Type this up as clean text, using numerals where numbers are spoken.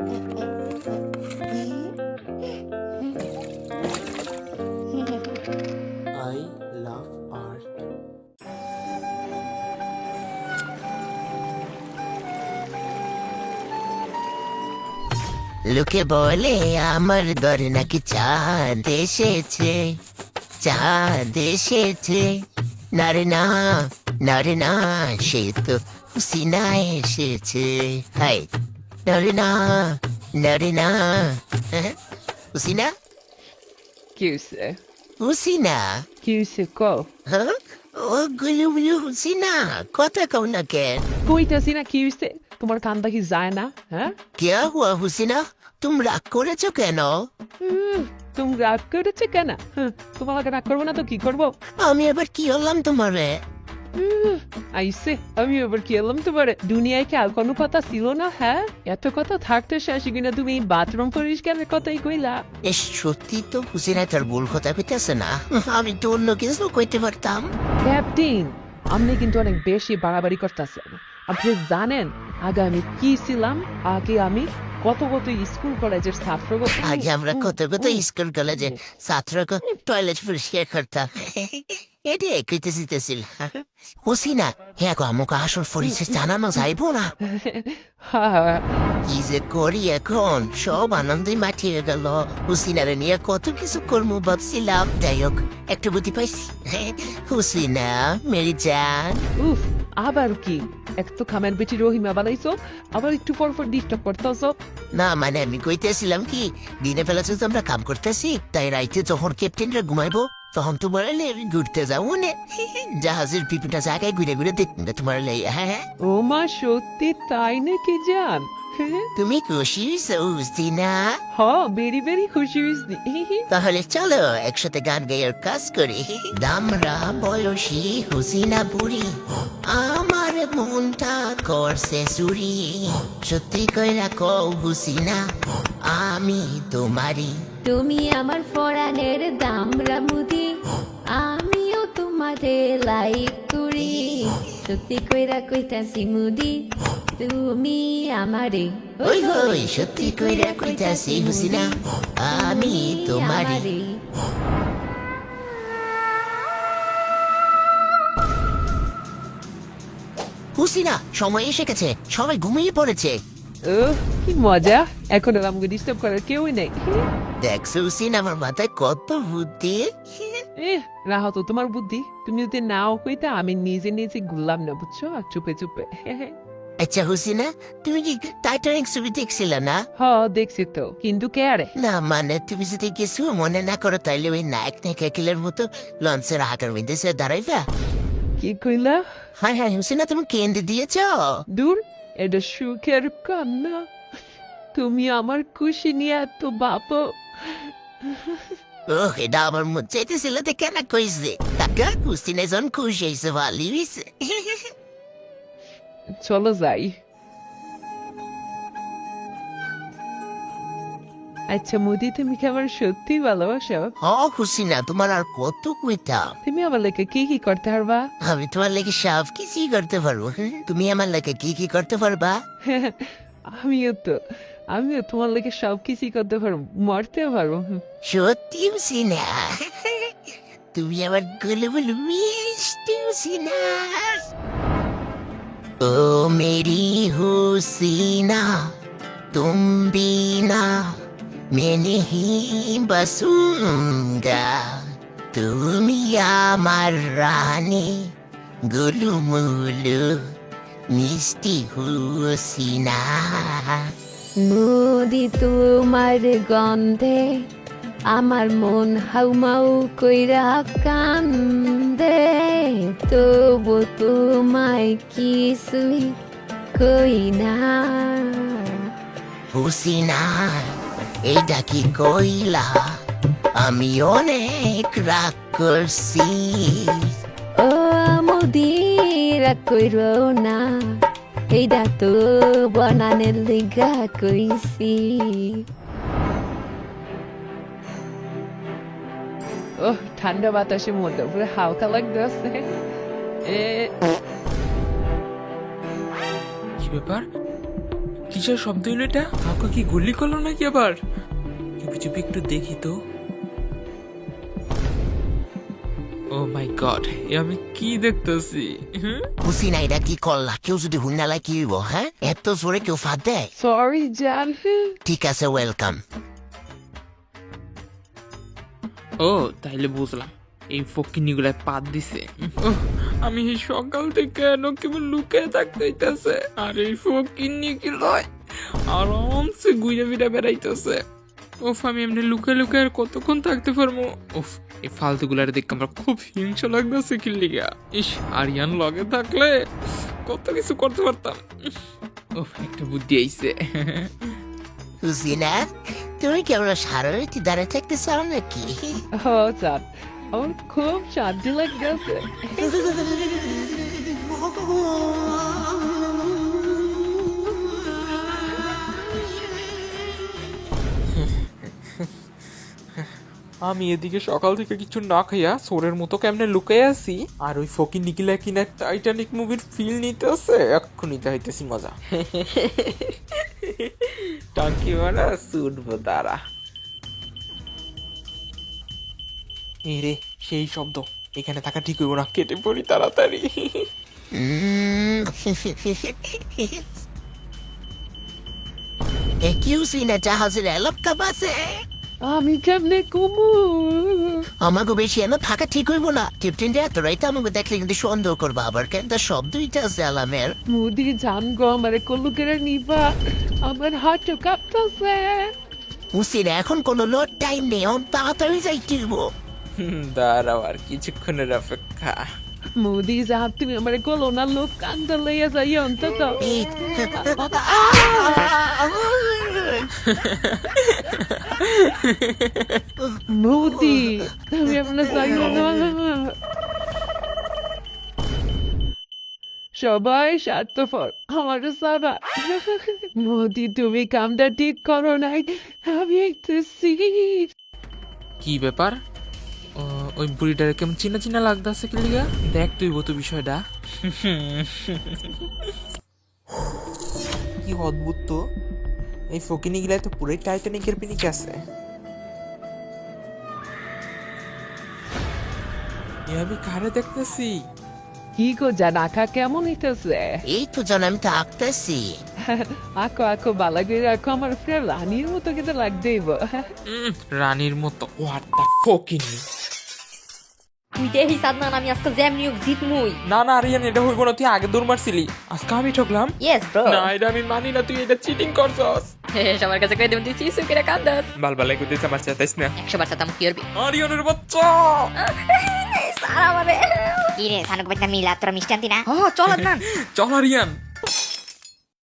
I love art. লোকে বলে আমার ঘরে নাকি চাঁদ এসেছে, চাঁদ এসেছে। না রে না, না রে না, সে তো হুসিনা এসেছে। হাই, না রে না, না রে না। হ্যাঁ? হুসিনা, কি হইছে? হুসিনা। কি হইছে কও? হ্যাঁ, ও গুলু গুলু হুসিনা, কথা কও না কেন? কইতাছি না কি হইছে? তোমার কান দেখি যায় না, হ্যাঁ? কে হুয়া হুসিনা, তুমি রাগ করেছো কেন? তুমি রাগ করেছে কেন? তোমার লাগে রাগ করবো না তো কি করবো? আমি এবার কি হলাম তোমারে? আইসে আমি এবার কি এলাম তোমার দুনিয়ায় কি আর কোনো কথা ছিল না? হ্যাঁ, এত কথা থাকতে শেষ কিনা তুমি বাথরুম পরিষ্কারের কথাই কইলা। এস সত্যি তো হুসিনা তার ভুল কথা কইতেছে না। আমি তো অন্য কিছু কইতে পারতাম। ক্যাপ্টেন, আপনি কিন্তু অনেক বেশি বাড়াবাড়ি করতেছেন। আপনি জানেন আগে আমি কি ছিলাম? আগে আমি কত কত স্কুল কলেজের ছাত্র। আগে আমরা কত কত স্কুল কলেজে ছাত্র টয়লেট পরিষ্কার করতাম। এটি কইতেছিল হুসিনা, হ্যাঁ গো আমাকে আসল পরিচয় জানানো যাইবো না? কি যে করি এখন, সব আনন্দই মাঠিয়ে গেল। হুসিনারে নিয়ে কত কিছু কর্ম ভাবছিলাম, যাই হোক একটু বুদ্ধি পাইছি। হুসিনা মেরি জান। উফ, আবার কি? এক তো খামের বেটি রহিমা বানাইছো, আবার একটু পর পর ডিস্টার্ব করতেছো। না মানে আমি কইতেছিলাম কি, দিনে বেলা তো আমরা কাম করতেছি, তাই রাইতে যখন ক্যাপ্টেনরা ঘুমাইবো তখন তোমার ঘুরতে যাবো নে। জাহাজের বিভিন্ন জায়গায় ঘুরে ঘুরে দেখবো তোমার লাই। হ্যাঁ, ও মা, সত্যি তাই নাকি জান? তুমি খুশি হইছো হুসিনা? হ, বেরি বেরি খুশি হয়েছি। তাহলে চলো একসাথে গান গাইয়ার কাজ করি। দামরা বয়সী হুসিনা বুড়ি, আমার মনটা করছে চুরি। সত্যি কইরা কও হুসিনা, আমি তোমারই। তুমি আমার ফরানের দামরা মুদি, আমিও তোমারে লাইক করি। সত্যি কইরা কইতাছি মুদি, তুমি আমারে। ওই হই সত্যি কইরা কইতাছি হুসিনা, আমি তোমারই। হুসিনা সময় এসে গেছে, সবাই ঘুমিয়ে পড়েছে। ও কি মজা, এখন আর আমাকে ডিস্টার্ব করার কেউই নেই। দেখছো হুসিনা আমার মাথায় কত বুদ্ধি। রাহো তো তোমার বুদ্ধি, তুমি যদি নাও কইতা আমি নিজে নিজে ঘুরলাম না, বুঝছো, চুপে চুপে। আচ্ছা হুসিনা, তুমি কি টাইটানিক ছবি দেখছিলে না? হ, দেখছি তো, কিন্তু কে আরে? না মানে তুমি যদি কিছু মনে না করো তাইলে ওই নায়ক নায়িকার মতো লঞ্চের হাঁটার মধ্যে সে দাঁড়াইবা। কি কইলা? হ্যাঁ হ্যাঁ হুসিনা, তুমি কেন্দ্রে দিয়েছ। দূর, এটা সুখের কান্না। তুমি আমার খুশি নিয়ে এত বাপো। ওহ, এটা আমার মন চাইতেছিল তো কেন কইছে টাকা। হুসিনা যখন খুশি হয়েছে ভালোই হয়েছে। চলো যাই। আচ্ছা মুদি, তুমি কি আমার সত্যি ভালোবাসো? হ হুসিনা, তোমার আর কত কইতাম। তুমি আমার লেগে কি কি করতে পারবা? আমি তোমার লেগে সব কিছুই করতে পারবো। তুমি আমার লেগে কি কি করতে পারবা? আমিও তো, আমিও তোমার লেগে সব কিছুই করতে পারবো, মরতে পারবো। সত্যি হুসিনা, তুমি আমার গুলো গুলো মিষ্টি হুসিনা। ओ मेरी हुसीना, तुम बिना मैं नहीं बसूंगा। তুমি আমার রানী, গুলুমুলু মিষ্টি হুসিনা। নদী তোমার গন্ধে আমার মন হাউমাউ কইরা কান্দে, তবু তোমায় কিছুই কই না। হুসিনা এটা কি কইলা, আমি অনেক রাগ করছি। ও মুদিরা কইর না, এইটা তো বনানের লিগা কইছি। ওহ, ঠান্ডা বাতাসে মধ্যে পুরো হালকা লাগতেছে। কি ব্যাপার? কি কিসের শব্দ হলো এটা? কাউকে কি গুলি করলো নাকি আবার? চুপি চুপি একটু দেখি তো। ও মাই গড, এ আমি কি দেখতেছি? হুসিনা এটা কি করলা? কেউ যদি হুন্নালাই কি হইব, হ্যাঁ? এত জোরে কেউ ফাঁদ দেয়? সরি জান। ঠিক আছে, ওয়েলকাম। ও তাইলে বুঝলাম, এই ফকিনিগুলায় পাত দিছে। আমি এই সকাল থেকে কেন কেবল লুকিয়ে থাকতে হইতেছে, আর এই ফকিনি কি লয় আরামসে ঘুরে ফিরে বেড়াইতেছে। উফ, আমি এমনি লুকিয়ে লুকিয়ে আর কতক্ষণ থাকতে পারবো? উফ, এই ফালতুগুলার দেখে আমরা খুব হিংসা লাগতেছে কি লিগা। ইস, আরিয়ান লগে থাকলে কত কিছু করতে পারতাম। উফ, একটা বুদ্ধি আইছে। হুসিনা, তুমি কি আমরা সারা রাতি দাঁড়িয়ে থাকতে চাও নাকি? ও জান, আমার খুব শান্তি লাগতেছে। আমি এদিকে সকাল থেকে কিছু না খাইয়া সোরের মতো কেমনে লুকাইয়া আছি, আর ওই ফকির নিকিলা কিনা টাইটানিক মুভির ফিল নিতেছে। এক্ষুনি চাইতেছি মজা। টাঙ্কি মারা ছুটবো তারা। এই রে, সেই শব্দ। এখানে থাকা ঠিক হইব না, কেটে পড়ি তাড়াতাড়ি। কি হুসিনা, জাহাজের এলাকা বাসে? আমি কেমনে কমু? আমাকে বেশি এনে থাকা ঠিক হইব না। ক্যাপ্টেন এত রাইতে আমাকে দেখলে কিন্তু সন্দেহ করবো আবার, কেন তার শব্দইটা আছে আলামের। মুদি জান গো, আমারে কল্লু করে নিবা, আমার হাত কাঁপতেছে। হুসিনা, এখন কোনো লোড টাইম নেই, তাড়াতাড়ি যাইতে হইব। দাঁড়াও আর কিছুক্ষণের অপেক্ষা। মুদি জান, তুমি আমারে কল্লু না, লোক কান্দা লইয়া যাই অন্তত। মুদি, তুমি আপনার যাইও না। সবাই স্বার্থপর, আমার সারা। মোদি, তুমি কামটা ঠিক করো নাই, আমি আইতেছি। কি ব্যাপার? ওই বুড়িটারে কেমন চিনা চিনা লাগতেছে কি লিগা? দেখ তুই তো বিষয়টা। কি অদ্ভুত তো, এই ফকিনি গিলায় তো পুরোই টাইটানিকের পিনিক আছে। আমি কারে দেখতেছি? কি গো জান, আঁকা কেমন হইতেছে? এই তো জান, আমি তো আঁকতেছি। আঁকো আঁকো, বালা করে আঁকো, আমার ফ্রেন্ড রানীর মতো কিন্তু লাগতেইব। রানীর মতো? হোয়াট দ্য ফকিনি! তুই দেখিস আদনান, আমি আজকে জ্যাম নিয়োগ জিতমুই। না না আরিয়ান, এটা হইব না, তুই আগে দৌড় মারছিলি, আজকে আমি ঠকলাম। Yes bro. না, এটা আমি মানি না, তুই এটা চিটিং করছস। সবার কাছে কই দেবেন, তুই চিসু করে কান্দাস। বালবালাই কইতেছ আমার চাইতাইস না। 100 বার সাতাম কি করবি? আরিয়ানের বাচ্চা! সারা আমারে। কি রে সানুক বাইতা মিলা তোরা মিষ্টি আনতি না চল আদনান। চল আরিয়ান।